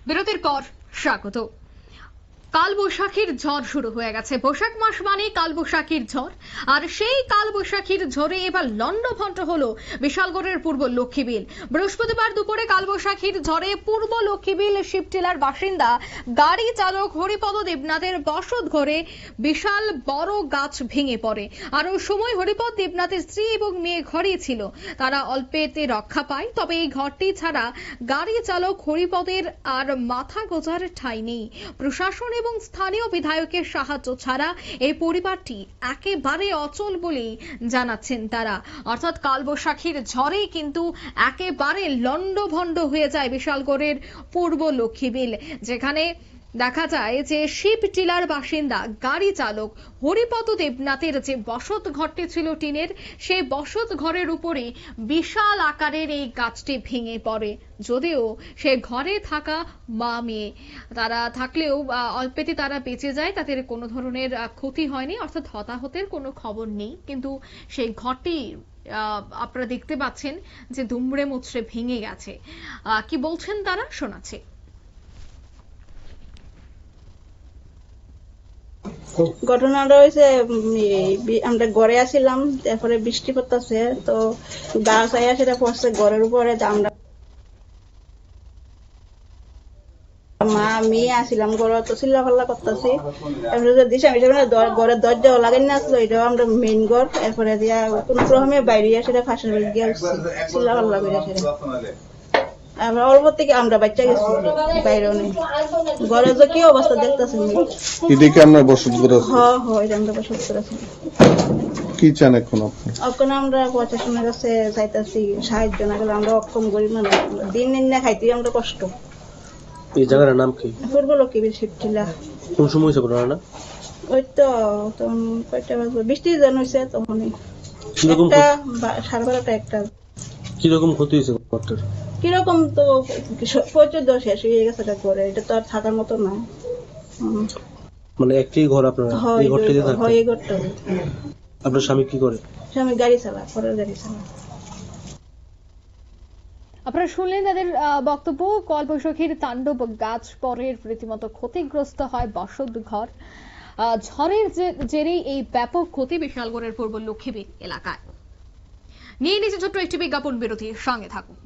বিরতির পর স্বাগত। কালবৈশাখীর ঝড় শুরু হয়ে গেছে। বৈশাখ মাস মানে কালবৈশাখীর ঝড়, আর সেই কালবৈশাখীর ঝড়ে এবার লণ্ডভণ্ড হলো বিশালগড়ের পূর্ব লক্ষ্মীবিল। বৃহস্পতিবার দুপুরে কালবৈশাখীর ঝড়ে পূর্ব লক্ষ্মীবিল শিবটিলার বাসিন্দা গাড়ি চালক হরিপদ দেবনাথের বসত ঘরে বিশাল বড় গাছ ভেঙে পড়ে। আর ওই সময় হরিপদ দেবনাথের স্ত্রী এবং মেয়ে ঘরেই ছিল। তারা অল্পেতে রক্ষা পায়। তবে এই ঘরটি ছাড়া গাড়ি চালক হরিপদের আর মাথা গোজার ঠাঁই নেই। প্রশাসন এবং স্থানীয় বিধায়কের সাহায্য ছাড়া এই পরিবারটি একেবারে অচল বলেই জানাচ্ছেন তারা। অর্থাৎ কালবৈশাখীর ঝড়ে কিন্তু একেবারে লণ্ডভণ্ড হয়ে যায় বিশালগড়ের পূর্ব লক্ষ্মীবিল, যেখানে দেখা যায় যে শিবটিলার বাসিন্দা গাড়ি চালক হরিপদ দেবনাথের যে বসত ঘরটি ছিল টিনের, সেই বসত ঘরের উপরে বিশাল আকারের এই গাছটি ভেঙে পড়ে। যদিও সে ঘরে থাকা মা মেয়ে তারা থাকলেও অল্পেতে তারা বেঁচে যায়, তাদের কোনো ধরনের ক্ষতি হয়নি, অর্থাৎ হতাহতের কোনো খবর নেই। কিন্তু সেই ঘরটি আপনারা দেখতে পাচ্ছেন যে দুমড়ে মুচড়ে ভেঙে গেছে। কি বলছেন তারা শোনাচ্ছে। ঘটনাটা হয়েছে, আমরা ঘরে আসছিলাম, তারপরে বৃষ্টি পড়তেছে, তো গাছ আইয়া সেটা পড়ছে ঘরের উপরে। আমরা মা মেয়ে আসছিলাম, ঘরে তো চিল্লাফাল্লা করতেছি। তারপরে ঘরের দরজাও লাগাই না আসলো, এটাও আমরা মেইন ঘর। এরপরে দিয়া কোন ক্রমে বাইরে সেটা ফাঁসের বাড়ি গিয়ে চিল্লাফাল্লা করে সেটা আমরা অল্প থেকে আমরা বাচ্চা গেছি বাইরে নেই। ঘরে যে কি অবস্থা দেখতেছি, এদিকে আমরা বসত করে আছি। এটা আমরা বসত করে আছি। কি চান এখন আপনি? এখন আমরা প্রশাসনের কাছে চাইতেছি সাহায্য, না গেলে আমরা অক্ষম গরিব মানুষ, দিন না খাইতে আমরা কষ্ট। এই জায়গাটার নাম কি? পূর্ব লক্ষ্মীবিল শিবটিলা। কোন সময় হয়েছে ঘটনাটা? ওই তো তখন কয়টা বাজে, বৃষ্টি জন হয়েছে তখনই, কিরকম 12:30 একটা। কিরকম ক্ষতি হয়েছে ঘরটার? কিরকম তো পর্যন্ত শেষ হয়ে গেছে ঘরে, এটা তো আর থাকার মতো না। মানে একটি ঘর আপনারা এই ঘরটাতে থাকেন? হয়, এই ঘরটা। আপনার স্বামী কি করে? স্বামী গাড়ি চালা, পরের গাড়ি চালা। আপনারা শুনলেন তাদের বক্তব্য। কালবৈশাখীর তাণ্ডব, গাছ পরের রীতিমতো ক্ষতিগ্রস্ত হয় বসত ঘর। ঝড়ের জেরেই এই ব্যাপক ক্ষতি বিশালগড়ের পূর্ব লক্ষ্মীবিল এলাকায়। নিয়ে নিচে ছোট্ট একটি বিজ্ঞাপন বিরতি, সঙ্গে থাকুন।